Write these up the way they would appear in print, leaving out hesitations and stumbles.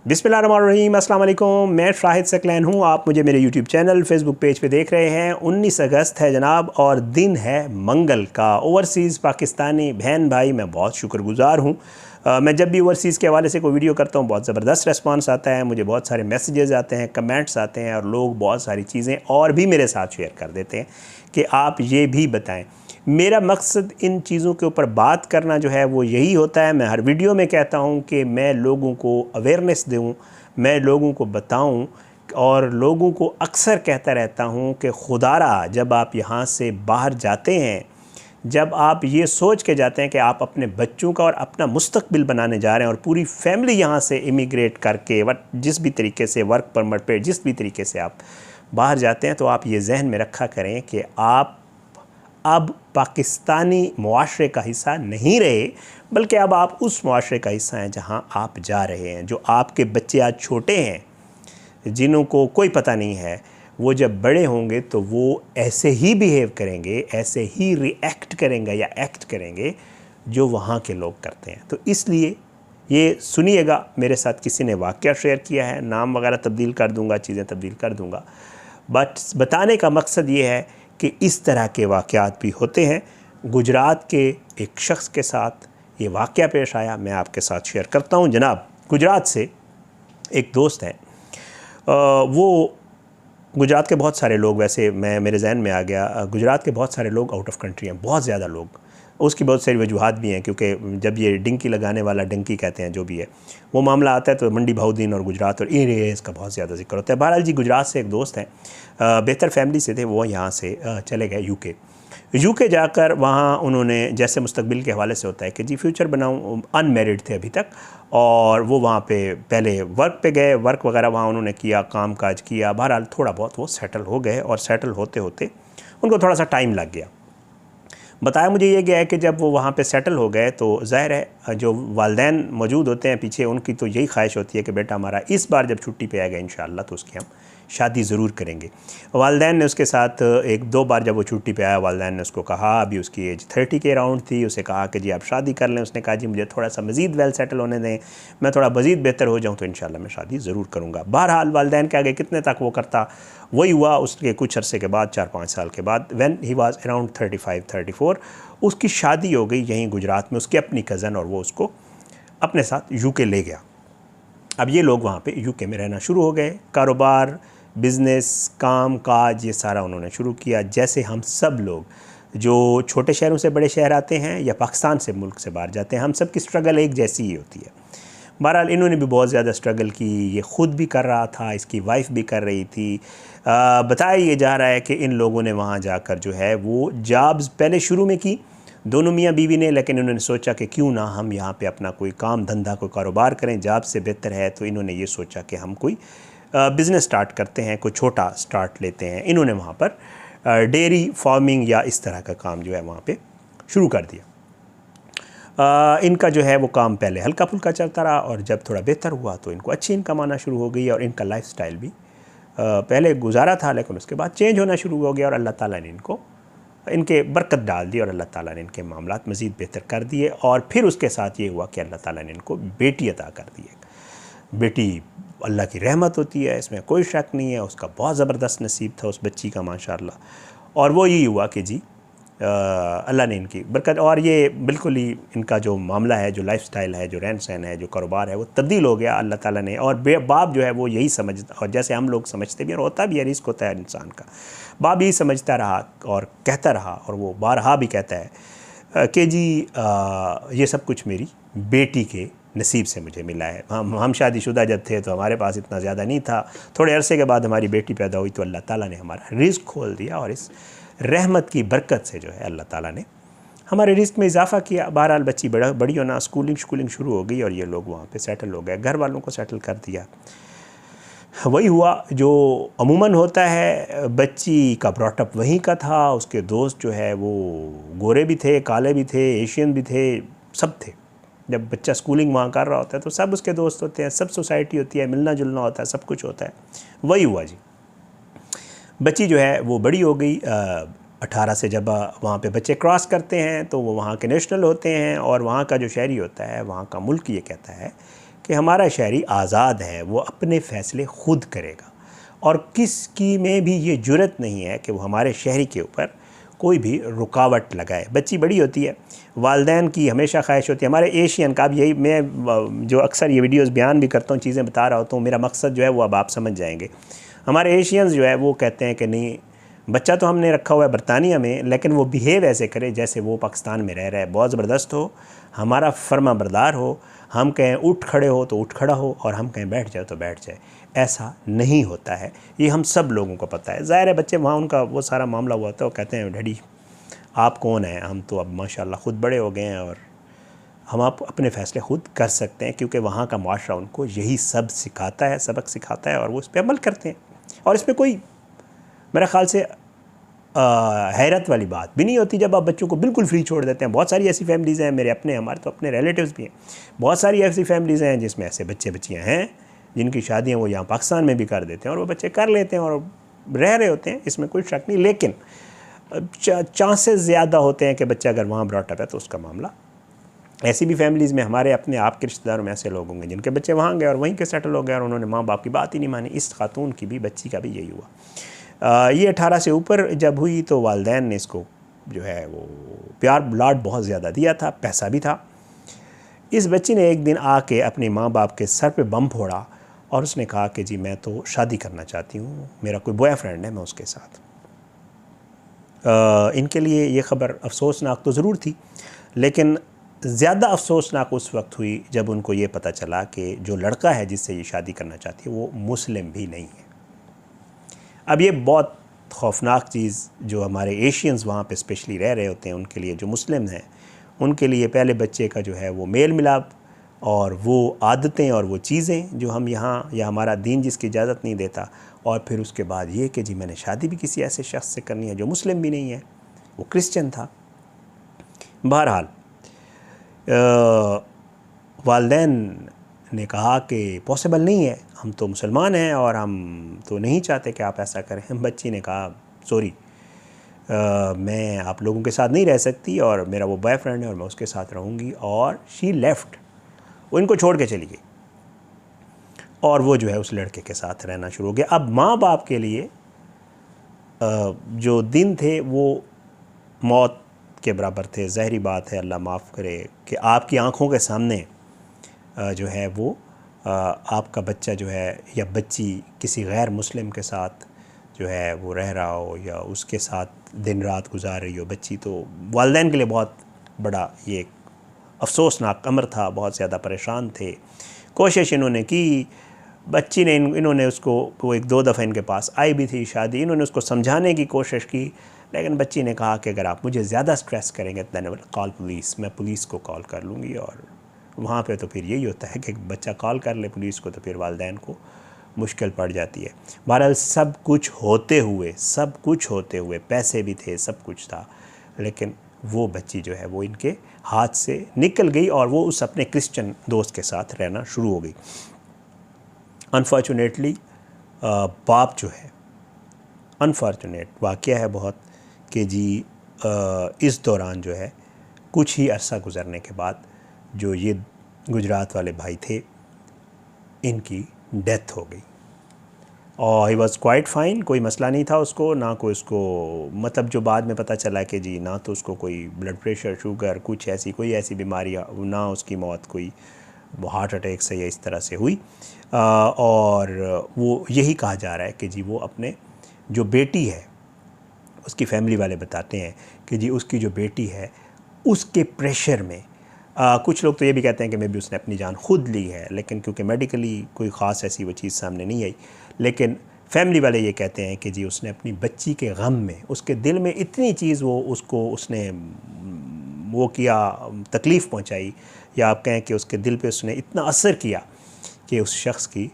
बिस्मिल्लाहिर्रहमानिर्रहीम, अस्सलाम वालेकुम। मैं शाहिद सकलैन हूँ। आप मुझे मेरे यूट्यूब चैनल फेसबुक पेज पे देख रहे हैं। 19 अगस्त है जनाब और दिन है मंगल का। ओवरसीज़ पाकिस्तानी बहन भाई मैं बहुत शुक्रगुज़ार हूँ। मैं जब भी ओवरसीज़ के हवाले से कोई वीडियो करता हूँ बहुत ज़बरदस्त रिस्पांस आता है, मुझे बहुत सारे मैसेजेस आते हैं, कमेंट्स आते हैं और लोग बहुत सारी चीज़ें और भी मेरे साथ शेयर कर देते हैं कि आप ये भी बताएँ। मेरा मकसद इन चीज़ों के ऊपर बात करना जो है वो यही होता है। मैं हर वीडियो में कहता हूँ कि मैं लोगों को अवेयरनेस दूँ, मैं लोगों को बताऊँ और लोगों को अक्सर कहता रहता हूँ कि खुदारा जब आप यहाँ से बाहर जाते हैं, जब आप ये सोच के जाते हैं कि आप अपने बच्चों का और अपना मुस्तकबिल बनाने जा रहे हैं और पूरी फैमिली यहाँ से इमिग्रेट करके जिस भी तरीके से वर्क परमिट पे जिस भी तरीके से आप बाहर जाते हैं, तो आप ये जहन में रखा करें कि आप अब पाकिस्तानी मुआशरे का हिस्सा नहीं रहे, बल्कि अब आप उस मुआशरे का हिस्सा हैं जहां आप जा रहे हैं। जो आपके बच्चे आज छोटे हैं, जिन्हों कोई पता नहीं है, वो जब बड़े होंगे तो वो ऐसे ही बिहेव करेंगे, ऐसे ही रिएक्ट करेंगे या एक्ट करेंगे जो वहाँ के लोग करते हैं। तो इसलिए ये सुनिएगा, मेरे साथ किसी ने वाक़या शेयर किया है, नाम वगैरह तब्दील कर दूँगा, चीज़ें तब्दील कर दूँगा, बट बताने का मकसद ये है कि इस तरह के वाक़यात भी होते हैं। गुजरात के एक शख्स के साथ ये वाक़या पेश आया, मैं आपके साथ शेयर करता हूँ। जनाब, गुजरात से एक दोस्त है, वो गुजरात के बहुत सारे लोग, वैसे मेरे जहन में आ गया, गुजरात के बहुत सारे लोग आउट ऑफ कंट्री हैं, बहुत ज़्यादा लोग। उसकी बहुत सारी वजूहात भी हैं, क्योंकि जब ये डिंकी लगाने वाला, डंकी कहते हैं जो भी है, वो मामला आता है तो मंडी भाउद्दीन और गुजरात और एरियाज़ का बहुत ज़्यादा जिक्र होता है। बहरहाल जी, गुजरात से एक दोस्त हैं, बेहतर फैमिली से थे, वो यहाँ से चले गए यूके जाकर वहाँ उन्होंने, जैसे मुस्तकबिल के हवाले से होता है कि जी फ्यूचर बनाऊँ, अनमेरिड थे अभी तक, और वो वहाँ पे पहले वर्क पे गए, वर्क वगैरह वहाँ उन्होंने किया, काम काज किया। बहरहाल थोड़ा बहुत वो सेटल हो गए और सेटल होते होते उनको थोड़ा सा टाइम लग गया। बताया मुझे ये गया है कि जब वो वहाँ पे सेटल हो गए तो ज़ाहिर है जो वालिदैन मौजूद होते हैं पीछे, उनकी तो यही ख्वाहिश होती है कि बेटा हमारा इस बार जब छुट्टी पे आएगा इंशाअल्लाह तो उसकी हम शादी ज़रूर करेंगे। वालिदैन ने उसके साथ एक दो बार जब वो छुट्टी पे आया, वालिदैन ने उसको कहा, अभी उसकी एज 30 के अराउंड थी, उसे कहा कि जी आप शादी कर लें। उसने कहा जी मुझे थोड़ा सा मज़ीद वेल सेटल होने दें, मैं थोड़ा मज़ीद बेहतर हो जाऊँ तो इंशाअल्लाह मैं शादी ज़रूर करूँगा। बहरहाल वालिदैन के आगे कितने तक वो करता, वही हुआ। उसके कुछ अरसे के बाद, 4-5 साल के बाद, व्हेन ही वाज अराउंड 35-34, उसकी शादी हो गई यहीं गुजरात में, उसकी अपनी कज़न, और वो उसको अपने साथ यूके ले गया। अब ये लोग वहाँ पे यूके में रहना शुरू हो गए, कारोबार, बिज़नेस, काम काज, ये सारा उन्होंने शुरू किया। जैसे हम सब लोग जो छोटे शहरों से बड़े शहर आते हैं या पाकिस्तान से, मुल्क से बाहर जाते हैं, हम सब की स्ट्रगल एक जैसी ही होती है। बहरहाल इन्होंने भी बहुत ज़्यादा स्ट्रगल की, ये ख़ुद भी कर रहा था, इसकी वाइफ भी कर रही थी। बताया ये जा रहा है कि इन लोगों ने वहाँ जाकर जो है वो जॉब्स पहले शुरू में की, दोनों मियाँ बीवी ने, लेकिन इन्होंने सोचा कि क्यों ना हम यहाँ पे अपना कोई काम धंधा, कोई कारोबार करें, जॉब से बेहतर है। तो इन्होंने ये सोचा कि हम कोई बिज़नेस स्टार्ट करते हैं, कोई छोटा स्टार्ट लेते हैं। इन्होंने वहाँ पर डेयरी फार्मिंग या इस तरह का काम जो है वहाँ पे शुरू कर दिया। इनका जो है वो काम पहले हल्का फुल्का चलता रहा, और जब थोड़ा बेहतर हुआ तो इनको अच्छी इनकम आना शुरू हो गई, और इनका लाइफस्टाइल भी पहले गुजारा था लेकिन उसके बाद चेंज होना शुरू हो गया, और अल्लाह ताला ने इनको इनके बरकत डाल दी और अल्लाह ताला ने इनके मामलात मज़ीद बेहतर कर दिए। और फिर उसके साथ ये हुआ कि अल्लाह ताला ने इनको बेटी अता कर दी। बेटी अल्लाह की रहमत होती है, इसमें कोई शक नहीं है। उसका बहुत ज़बरदस्त नसीब था उस बच्ची का, माशाअल्लाह। और वो यही हुआ कि जी अल्लाह ने इनकी बरकत, और ये बिल्कुल ही इनका जो मामला है, जो लाइफस्टाइल है, जो रहन सहन है, जो कारोबार है, वो तब्दील हो गया अल्लाह ताला ने। और बाप जो है वो यही समझता, और जैसे हम लोग समझते भी, और होता भी है, रिस्क होता है इंसान का, बाप यही समझता रहा और कहता रहा, और वो बारहा भी कहता है कि जी ये सब कुछ मेरी बेटी के नसीब से मुझे मिला है। हम शादीशुदा जब थे तो हमारे पास इतना ज़्यादा नहीं था, थोड़े अरसे के बाद हमारी बेटी पैदा हुई तो अल्लाह ताला ने हमारा रिस्क खोल दिया, और इस रहमत की बरकत से जो है अल्लाह ताला ने हमारे रिस्क में इजाफ़ा किया। बहरहाल बच्ची बड़ी होना, स्कूलिंग शुरू हो गई, और ये लोग वहाँ पे सेटल हो गए, घर वालों को सेटल कर दिया। वही हुआ जो अमूमन होता है, बच्ची का ब्रॉटअप वहीं का था, उसके दोस्त जो है वो गोरे भी थे, काले भी थे, एशियन भी थे, सब थे। जब बच्चा स्कूलिंग वहाँ कर रहा होता है तो सब उसके दोस्त होते हैं, सब सोसाइटी होती है, मिलना जुलना होता है, सब कुछ होता है। वही हुआ जी, बच्ची जो है वो बड़ी हो गई। 18 से जब वहाँ पे बच्चे क्रॉस करते हैं तो वो वहाँ के नेशनल होते हैं, और वहाँ का जो शहरी होता है, वहाँ का मुल्क ये कहता है कि हमारा शहरी आज़ाद है, वो अपने फ़ैसले ख़ुद करेगा और किसी में भी ये जुर्रत नहीं है कि वो हमारे शहरी के ऊपर कोई भी रुकावट लगाए। बच्ची बड़ी होती है, वालिदैन की हमेशा ख्वाहिश होती है, हमारे एशियन का अब यही, मैं जो अक्सर ये वीडियोस बयान भी करता हूँ, चीज़ें बता रहा होता हूँ, मेरा मकसद जो है वो अब आप समझ जाएंगे। हमारे एशियंस जो है वो कहते हैं कि नहीं, बच्चा तो हमने रखा हुआ है बरतानिया में, लेकिन वो बिहेव ऐसे करे जैसे वो पाकिस्तान में रह रहा है, बहुत ज़बरदस्त हो, हमारा फर्मा बरदार हो, हम कहें उठ खड़े हो तो उठ खड़ा हो और हम कहें बैठ जाओ तो बैठ जाए। ऐसा नहीं होता है, ये हम सब लोगों को पता है। ज़ाहिर है बच्चे वहाँ उनका वो सारा मामला हुआ था, वो कहते हैं डैडी आप कौन हैं, हम तो अब माशाल्लाह ख़ुद बड़े हो गए हैं और हम आप अपने फ़ैसले ख़ुद कर सकते हैं, क्योंकि वहाँ का माशरा उनको यही सब सिखाता है, सबक सिखाता है और वो इस पर अमल करते हैं। और इसमें कोई मेरा ख़्याल से हैरत वाली बात भी नहीं होती जब आप बच्चों को बिल्कुल फ्री छोड़ देते हैं। बहुत सारी ऐसी फैमिलीज़ हैं, मेरे अपने, हमारे तो अपने रिलेटिव्स भी हैं, बहुत सारी ऐसी फैमिलीज़ हैं जिसमें ऐसे बच्चे बच्चियाँ हैं जिनकी शादियाँ वो यहाँ पाकिस्तान में भी कर देते हैं और वो बच्चे कर लेते हैं और रह रहे होते हैं, इसमें कोई शक नहीं। लेकिन चांसेस ज़्यादा होते हैं कि बच्चा अगर वहाँ ब्रॉट अप है तो उसका मामला, ऐसी भी फैमिलीज़ में हमारे अपने आप के रिश्तेदारों में ऐसे लोग होंगे जिनके बच्चे वहाँ गए और वहीं के सेटल हो गए और उन्होंने माँ बाप की बात ही नहीं मानी। इस खातून की भी, बच्ची का भी यही हुआ। ये 18 से ऊपर जब हुई तो वालिदैन ने इसको जो है वो प्यार लाड बहुत ज़्यादा दिया था, पैसा भी था। इस बच्ची ने एक दिन आके अपने माँ बाप के सर पे बम फोड़ा और उसने कहा कि जी मैं तो शादी करना चाहती हूँ, मेरा कोई बॉयफ्रेंड है, मैं उसके साथ। इनके लिए ये ख़बर अफसोसनाक तो ज़रूर थी, लेकिन ज़्यादा अफसोसनाक उस वक्त हुई जब उनको ये पता चला कि जो लड़का है जिससे ये शादी करना चाहती है वो मुस्लिम भी नहीं है। अब ये बहुत खौफनाक चीज़ जो हमारे एशियंस वहाँ पे स्पेशली रह रहे होते हैं उनके लिए, जो मुस्लिम हैं उनके लिए पहले बच्चे का जो है वो मेल मिलाप और वो आदतें और वो चीज़ें जो हम यहाँ, या हमारा दीन जिसकी इजाज़त नहीं देता, और फिर उसके बाद ये कि जी मैंने शादी भी किसी ऐसे शख्स से करनी है जो मुस्लिम भी नहीं है, वो क्रिश्चियन था। बहरहाल वालिदैन ने कहा कि पॉसिबल नहीं है, हम तो मुसलमान हैं और हम तो नहीं चाहते कि आप ऐसा करें। बच्ची ने कहा सॉरी, मैं आप लोगों के साथ नहीं रह सकती और मेरा वो बॉयफ्रेंड है और मैं उसके साथ रहूँगी, और शी लेफ़्ट, वो इनको छोड़ के चली गई और वो जो है उस लड़के के साथ रहना शुरू हो गया। अब माँ बाप के लिए जो दिन थे वो मौत के बराबर थे। ज़ाहिरी बात है, अल्लाह माफ़ करे, कि आपकी आँखों के सामने जो है वो आपका बच्चा जो है या बच्ची किसी गैर मुस्लिम के साथ जो है वो रह रहा हो या उसके साथ दिन रात गुजार रही हो बच्ची, तो वालिदैन के लिए बहुत बड़ा ये अफसोसनाक अमर था, बहुत ज़्यादा परेशान थे। कोशिश इन्होंने की, बच्ची ने इन्होंने उसको, वो एक दो दफ़ा इनके पास आई भी थी शादी, इन्होंने उसको समझाने की कोशिश की, लेकिन बच्ची ने कहा कि अगर आप मुझे ज़्यादा स्ट्रेस करेंगे तो कॉल पुलिस, मैं पुलिस को कॉल कर लूँगी। और वहाँ पे तो फिर यही होता है कि बच्चा कॉल कर ले पुलिस को तो फिर वालिदैन को मुश्किल पड़ जाती है। बहरहाल सब कुछ होते हुए पैसे भी थे, सब कुछ था, लेकिन वो बच्ची जो है वो इनके हाथ से निकल गई और वो उस अपने क्रिश्चियन दोस्त के साथ रहना शुरू हो गई। अनफॉर्चुनेटली बाप जो है, अनफॉर्चुनेट वाक़या है बहुत, कि जी इस दौरान जो है कुछ ही अरसा गुज़रने के बाद जो ये गुजरात वाले भाई थे इनकी डेथ हो गई। और ही वॉज़ क्वाइट फाइन, कोई मसला नहीं था उसको, ना कोई उसको, मतलब जो बाद में पता चला कि जी ना तो उसको कोई ब्लड प्रेशर, शुगर, कुछ ऐसी कोई ऐसी बीमारी, ना उसकी मौत कोई हार्ट अटैक से या इस तरह से हुई। और वो यही कहा जा रहा है कि जी वो अपने जो बेटी है, उसकी फैमिली वाले बताते हैं कि जी उसकी जो बेटी है उसके प्रेशर में, कुछ लोग तो ये भी कहते हैं कि मे भी उसने अपनी जान खुद ली है, लेकिन क्योंकि मेडिकली कोई ख़ास ऐसी वो चीज़ सामने नहीं आई, लेकिन फैमिली वाले ये कहते हैं कि जी उसने अपनी बच्ची के गम में, उसके दिल में इतनी चीज़ उसने वो किया, तकलीफ़ पहुंचाई, या आप कहें कि उसके दिल पे उसने इतना असर किया कि उस शख्स की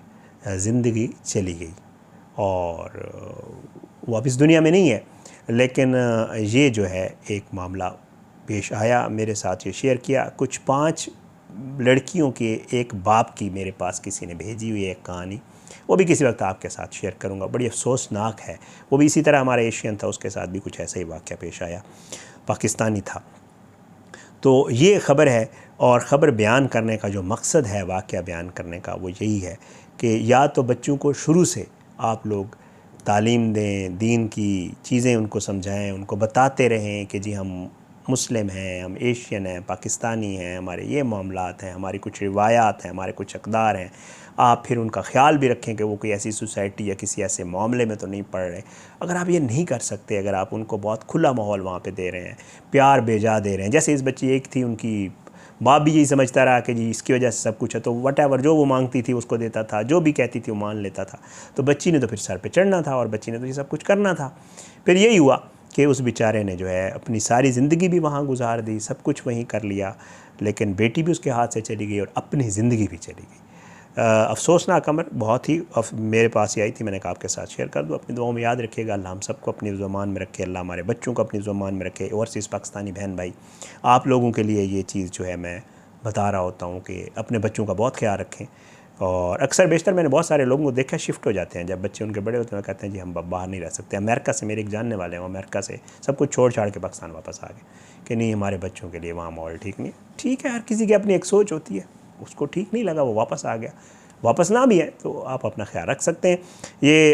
ज़िंदगी चली गई और वो अब इस दुनिया में नहीं है। लेकिन ये जो है एक मामला पेश आया, मेरे साथ ये शेयर किया। कुछ 5 लड़कियों के एक बाप की मेरे पास किसी ने भेजी हुई एक कहानी, वो भी किसी वक्त आपके साथ शेयर करूँगा, बड़ी अफसोसनाक है। वो भी इसी तरह हमारा एशियन था, उसके साथ भी कुछ ऐसा ही वाक़या पेश आया, पाकिस्तानी था। तो ये ख़बर है, और ख़बर बयान करने का जो मकसद है, वाक़या बयान करने का, वो यही है कि या तो बच्चों को शुरू से आप लोग तालीम दें, दीन की चीज़ें उनको समझाएं, उनको बताते रहें कि जी हम मुस्लिम हैं, हम एशियन हैं, पाकिस्तानी हैं, हमारे ये मामलात हैं, हमारी कुछ रिवायात हैं, हमारे कुछ अक़दार हैं। आप फिर उनका ख़्याल भी रखें कि वो कोई ऐसी सोसाइटी या किसी ऐसे मामले में तो नहीं पड़ रहे। अगर आप ये नहीं कर सकते, अगर आप उनको बहुत खुला माहौल वहाँ पे दे रहे हैं, प्यार बेजा दे रहे हैं, जैसे इस बच्ची एक थी, उनकी बाप भी यही समझता रहा कि जी इसकी वजह से सब कुछ है, तो वटेवर जो वो मांगती थी उसको देता था, जो भी कहती थी वो मान लेता था। तो बच्ची ने तो फिर सर पे चढ़ना था और बच्ची ने तो ये सब कुछ करना था। फिर यही हुआ कि उस बेचारे ने जो है अपनी सारी ज़िंदगी भी वहाँ गुजार दी, सब कुछ वहीं कर लिया, लेकिन बेटी भी उसके हाथ से चली गई और अपनी ज़िंदगी भी चली गई। अफसोसनाक अमर, बहुत ही मेरे पास ही आई थी, मैंने कहा आपके साथ शेयर कर दूँ। अपनी दुआओं में याद रखिएगा, अल्लाह हम सबको अपनी ज़ुबान में रखे, अल्लाह हमारे बच्चों को अपनी ज़ुबान में रखे। ओवरसीज़ पाकिस्तानी बहन भाई, आप लोगों के लिए ये चीज़ जो है मैं बता रहा होता हूँ कि अपने बच्चों का बहुत ख्याल रखें। और अक्सर बेशतर मैंने बहुत सारे लोगों को देखा शिफ्ट हो जाते हैं, जब बच्चे उनके बड़े होते हैं कहते हैं जी हम बाहर नहीं रह सकते। अमेरिका से मेरे एक जानने वाले हैं, वो अमेरिका से सब कुछ छोड़ छाड़ के पाकिस्तान वापस आ गए कि नहीं हमारे बच्चों के लिए वहाँ माहौल ठीक नहीं है। ठीक है, हर किसी की अपनी एक सोच होती है, उसको ठीक नहीं लगा वो वापस आ गया, वापस ना भी है तो आप अपना ख्याल रख सकते हैं। ये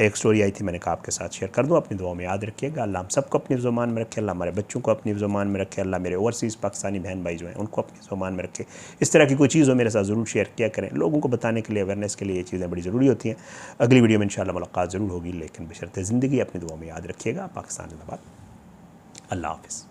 एक स्टोरी आई थी, मैंने कहा आपके साथ शेयर कर दूं। अपनी दुआ में याद रखिएगा, अल्लाह हम सबको अपनी ज़ुबान में रखे, अल्लाह हमारे बच्चों को अपनी ज़ुबान में रखे, अल्लाह मेरे ओवरसीज़ पाकिस्तानी बहन भाई जो हैं उनको अपनी ज़ुबान में रखे। इस तरह की कोई चीज़ हो मेरे साथ ज़रूर शेयर किया करें, लोगों को बताने के लिए, अवेयरनेस के लिए ये चीज़ें बड़ी ज़रूरी होती हैं। अगली वीडियो में इंशाअल्लाह मुलाकात ज़रूर होगी, लेकिन बशर्ते ज़िंदगी अपनी दुआ में याद रखिएगा। पाकिस्तान जिंदाबाद, अल्लाह हाफ़िज़।